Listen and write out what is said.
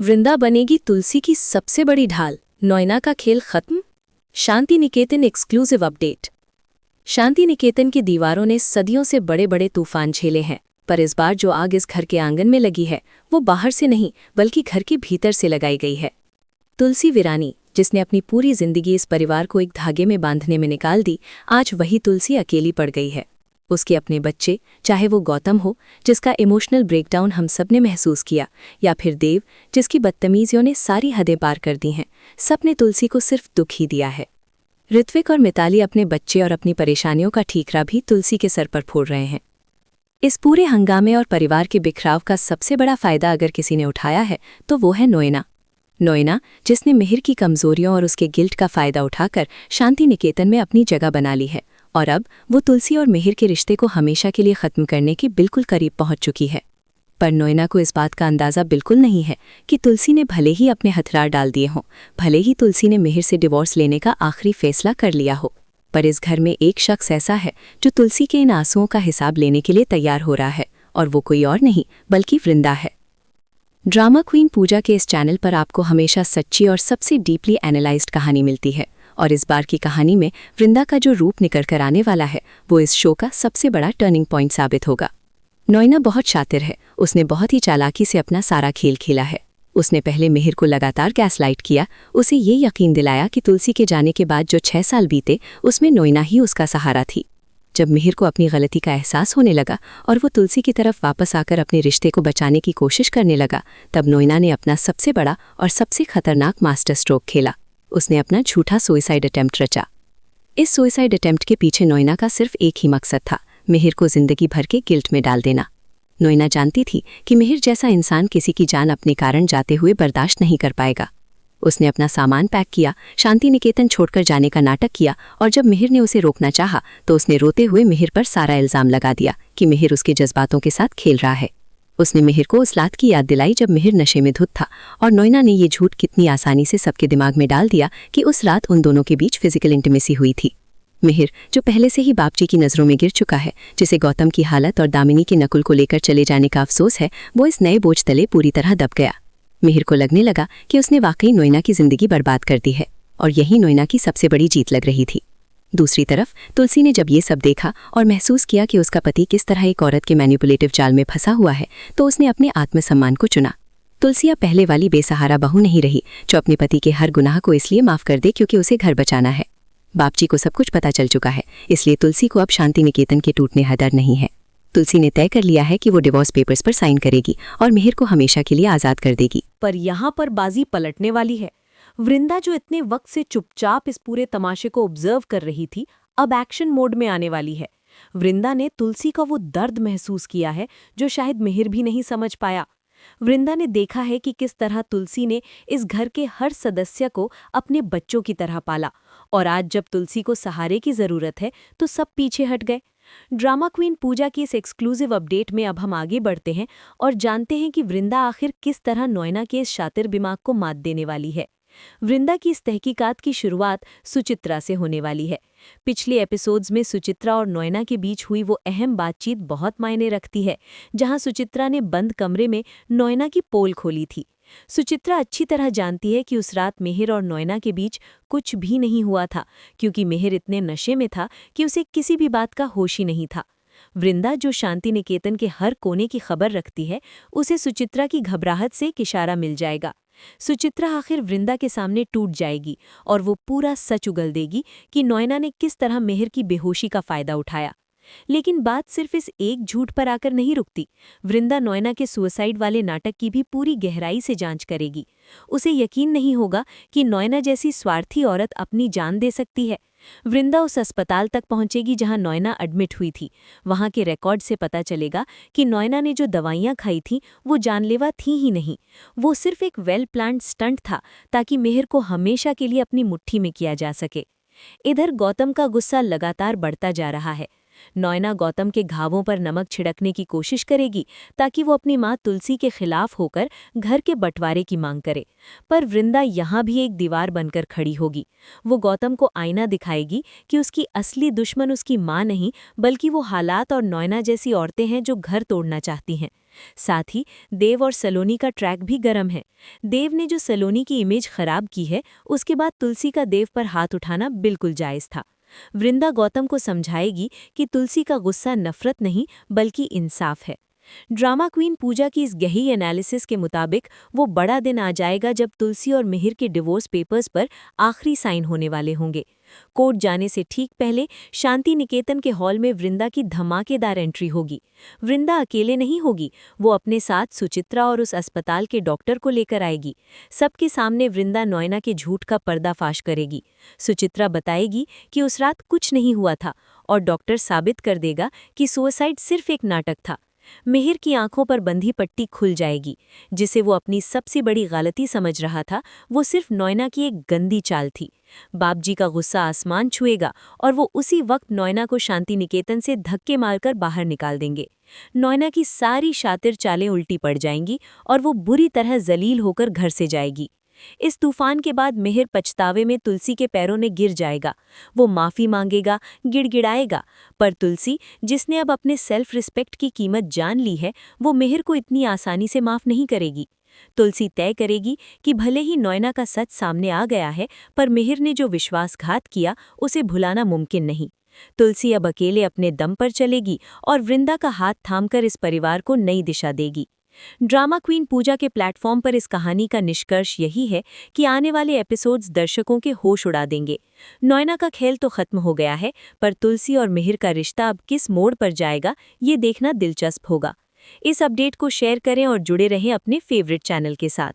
वृंदा बनेगी तुलसी की सबसे बड़ी ढाल, नोएना का खेल खत्म। Shanti Niketan exclusive update. शांति निकेतन की दीवारों ने सदियों से बड़े बड़े तूफान झेले हैं, पर इस बार जो आग इस घर के आंगन में लगी है वो बाहर से नहीं बल्कि घर के भीतर से लगाई गई है। तुलसी वीरानी, जिसने अपनी पूरी जिंदगी इस परिवार को एक धागे में बांधने में निकाल दी, आज वही तुलसी अकेली पड़ गई है। उसके अपने बच्चे, चाहे वो गौतम हो जिसका इमोशनल ब्रेकडाउन हम सब ने महसूस किया, या फिर देव जिसकी बदतमीजियों ने सारी हदें पार कर दी हैं, सबने तुलसी को सिर्फ दुख ही दिया है। ऋत्विक और मिताली अपने बच्चे और अपनी परेशानियों का ठीकरा भी तुलसी के सर पर फोड़ रहे हैं। इस पूरे हंगामे और परिवार के बिखराव का सबसे बड़ा फायदा अगर किसी ने उठाया है तो वो है नोएना। नोएना, जिसने मिहिर की कमजोरियों और उसके गिल्ट का फायदा उठाकर शांति निकेतन में अपनी जगह बना ली है, और अब वो तुलसी और मिहिर के रिश्ते को हमेशा के लिए ख़त्म करने के बिल्कुल करीब पहुंच चुकी है। पर नोएना को इस बात का अंदाज़ा बिल्कुल नहीं है कि तुलसी ने भले ही अपने हथियार डाल दिए हों, भले ही तुलसी ने मिहिर से डिवोर्स लेने का आखिरी फैसला कर लिया हो, पर इस घर में एक शख्स ऐसा है जो तुलसी के इन आंसुओं का हिसाब लेने के लिए तैयार हो रहा है, और वो कोई और नहीं बल्कि वृंदा है। ड्रामा क्वीन पूजा के इस चैनल पर आपको हमेशा सच्ची और सबसे डीपली एनालाइज्ड कहानी मिलती है, और इस बार की कहानी में वृंदा का जो रूप निकल कर आने वाला है वो इस शो का सबसे बड़ा टर्निंग पॉइंट साबित होगा। नोएना बहुत शातिर है, उसने बहुत ही चालाकी से अपना सारा खेल खेला है। उसने पहले मिहिर को लगातार गैसलाइट किया, उसे ये यकीन दिलाया कि तुलसी के जाने के बाद जो 6 साल बीते उसमें नोएना ही उसका सहारा थी। जब मिहिर को अपनी गलती का एहसास होने लगा और वो तुलसी की तरफ वापस आकर अपने रिश्ते को बचाने की कोशिश करने लगा, तब नोएना ने अपना सबसे बड़ा और सबसे खतरनाक मास्टर स्ट्रोक खेला। उसने अपना झूठा सुसाइड अटेम्प्ट रचा। इस सुसाइड अटेम्प्ट के पीछे नोएना का सिर्फ एक ही मकसद था, मिहिर को जिंदगी भर के गिल्ट में डाल देना। नोएना जानती थी कि मिहिर जैसा इंसान किसी की जान अपने कारण जाते हुए बर्दाश्त नहीं कर पाएगा। उसने अपना सामान पैक किया, शांति निकेतन छोड़कर जाने का नाटक किया, और जब मिहिर ने उसे रोकना चाहा तो उसने रोते हुए मिहिर पर सारा इल्जाम लगा दिया कि मिहिर उसके जज्बातों के साथ खेल रहा है। उसने मिहिर को उस रात की याद दिलाई जब मिहिर नशे में धुत था, और नोएना ने ये झूठ कितनी आसानी से सबके दिमाग में डाल दिया कि उस रात उन दोनों के बीच फिजिकल इंटीमेसी हुई थी। मिहिर, जो पहले से ही बापजी की नज़रों में गिर चुका है, जिसे गौतम की हालत और दामिनी के नकुल को लेकर चले जाने का अफसोस है, वो इस नए बोझ तले पूरी तरह दब गया। मिहिर को लगने लगा कि उसने वाकई नोएना की जिंदगी बर्बाद कर दी है, और यही नोएना की सबसे बड़ी जीत लग रही थी। दूसरी तरफ तुलसी ने जब ये सब देखा और महसूस किया कि उसका पति किस तरह एक औरत के मैनिपुलेटिव जाल में फंसा हुआ है, तो उसने अपने आत्मसम्मान को चुना। तुलसी अब पहले वाली बेसहारा बहू नहीं रही जो अपने पति के हर गुनाह को इसलिए माफ कर दे क्योंकि उसे घर बचाना है। बापजी को सब कुछ पता चल चुका है, इसलिए तुलसी को अब शांति निकेतन के टूटने का डर नहीं है। तुलसी ने तय कर लिया है कि वो डिवोर्स पेपर्स पर साइन करेगी और मिहिर को हमेशा के लिए आज़ाद कर देगी। पर यहाँ पर बाजी पलटने वाली है। वृंदा, जो इतने वक्त से चुपचाप इस पूरे तमाशे को ऑब्जर्व कर रही थी, अब एक्शन मोड में आने वाली है। वृंदा ने तुलसी का वो दर्द महसूस किया है जो शायद मिहिर भी नहीं समझ पाया। वृंदा ने देखा है कि किस तरह तुलसी ने इस घर के हर सदस्य को अपने बच्चों की तरह पाला, और आज जब तुलसी को सहारे की जरूरत है तो सब पीछे हट गए। ड्रामा क्वीन पूजा की इस एक्सक्लूसिव अपडेट में अब हम आगे बढ़ते हैं और जानते हैं कि वृंदा आखिर किस तरह नोएना के इस शातिर दिमाग को मात देने वाली है। वृंदा की इस तहकीकात की शुरुआत सुचित्रा से होने वाली है। पिछले एपिसोड्स में सुचित्रा और नोएना के बीच हुई वो अहम बातचीत बहुत मायने रखती है, जहां सुचित्रा ने बंद कमरे में नोएना की पोल खोली थी। सुचित्रा अच्छी तरह जानती है कि उस रात मिहिर और नोएना के बीच कुछ भी नहीं हुआ था, क्योंकि मिहिर इतने नशे में था कि उसे किसी भी बात का होश ही नहीं था। वृंदा, जो शांति निकेतन के हर कोने की खबर रखती है, उसे सुचित्रा की घबराहट से एक इशारा मिल जाएगा। सुचित्रा आखिर वृंदा के सामने टूट जाएगी और वो पूरा सच उगल देगी कि नोएना ने किस तरह मिहिर की बेहोशी का फायदा उठाया। लेकिन बात सिर्फ इस एक झूठ पर आकर नहीं रुकती। वृंदा नोएना के सुसाइड वाले नाटक की भी पूरी गहराई से जांच करेगी। उसे यकीन नहीं होगा कि नोएना जैसी स्वार्थी औरत अपनी जान दे सकती है। वृंदा उस अस्पताल तक पहुंचेगी जहां नोएना एडमिट हुई थी। वहां के रिकॉर्ड से पता चलेगा कि नोएना ने जो दवाइयां खाई थीं वो जानलेवा थी ही नहीं, वो सिर्फ एक वेल प्लान्ड स्टंट था ताकि मिहिर को हमेशा के लिए अपनी मुट्ठी में किया जा सके। इधर गौतम का गुस्सा लगातार बढ़ता जा रहा है। नॉयना गौतम के घावों पर नमक छिड़कने की कोशिश करेगी ताकि वो अपनी माँ तुलसी के खिलाफ होकर घर के बंटवारे की मांग करे। पर वृंदा यहाँ भी एक दीवार बनकर खड़ी होगी। वो गौतम को आईना दिखाएगी कि उसकी असली दुश्मन उसकी माँ नहीं बल्कि वो हालात और नॉयना जैसी औरतें हैं जो घर तोड़ना चाहती हैं। साथ ही देव और सलोनी का ट्रैक भी गर्म है। देव ने जो सलोनी की इमेज खराब की है, उसके बाद तुलसी का देव पर हाथ उठाना बिल्कुल जायज़ था। वृंदा गौतम को समझाएगी कि तुलसी का गुस्सा नफरत नहीं बल्कि इंसाफ है। ड्रामा क्वीन पूजा की इस गहरी एनालिसिस के मुताबिक वो बड़ा दिन आ जाएगा जब तुलसी और मिहिर के डिवोर्स पेपर्स पर आखिरी साइन होने वाले होंगे। कोर्ट जाने से ठीक पहले शांति निकेतन के हॉल में वृंदा की धमाकेदार एंट्री होगी। वृंदा अकेले नहीं होगी, वो अपने साथ सुचित्रा और उस अस्पताल के डॉक्टर को लेकर आएगी। सबके सामने वृंदा नॉयना के झूठ का पर्दाफाश करेगी। सुचित्रा बताएगी कि उस रात कुछ नहीं हुआ था और डॉक्टर साबित कर देगा कि सुसाइड सिर्फ एक नाटक था। मिहिर की आंखों पर बंधी पट्टी खुल जाएगी। जिसे वो अपनी सबसे बड़ी गलती समझ रहा था, वो सिर्फ नॉयना की एक गंदी चाल थी। बापजी का गुस्सा आसमान छुएगा और वो उसी वक्त नॉयना को शांति निकेतन से धक्के मारकर बाहर निकाल देंगे। नॉयना की सारी शातिर चालें उल्टी पड़ जाएंगी और वो बुरी तरह जलील होकर घर से जाएगी। इस तूफान के बाद मिहिर पछतावे में तुलसी के पैरों में गिर जाएगा। वो माफ़ी मांगेगा, गिड़गिड़ाएगा, पर तुलसी, जिसने अब अपने सेल्फ रिस्पेक्ट की कीमत जान ली है, वो मिहिर को इतनी आसानी से माफ़ नहीं करेगी। तुलसी तय करेगी कि भले ही नॉयना का सच सामने आ गया है, पर मिहिर ने जो विश्वासघात किया उसे भुलाना मुमकिन नहीं। तुलसी अब अकेले अपने दम पर चलेगी और वृंदा का हाथ थामकर इस परिवार को नई दिशा देगी। ड्रामा क्वीन पूजा के प्लेटफॉर्म पर इस कहानी का निष्कर्ष यही है कि आने वाले एपिसोड्स दर्शकों के होश उड़ा देंगे। नॉयना का खेल तो खत्म हो गया है, पर तुलसी और मिहिर का रिश्ता अब किस मोड़ पर जाएगा, ये देखना दिलचस्प होगा। इस अपडेट को शेयर करें और जुड़े रहें अपने फेवरेट चैनल के साथ।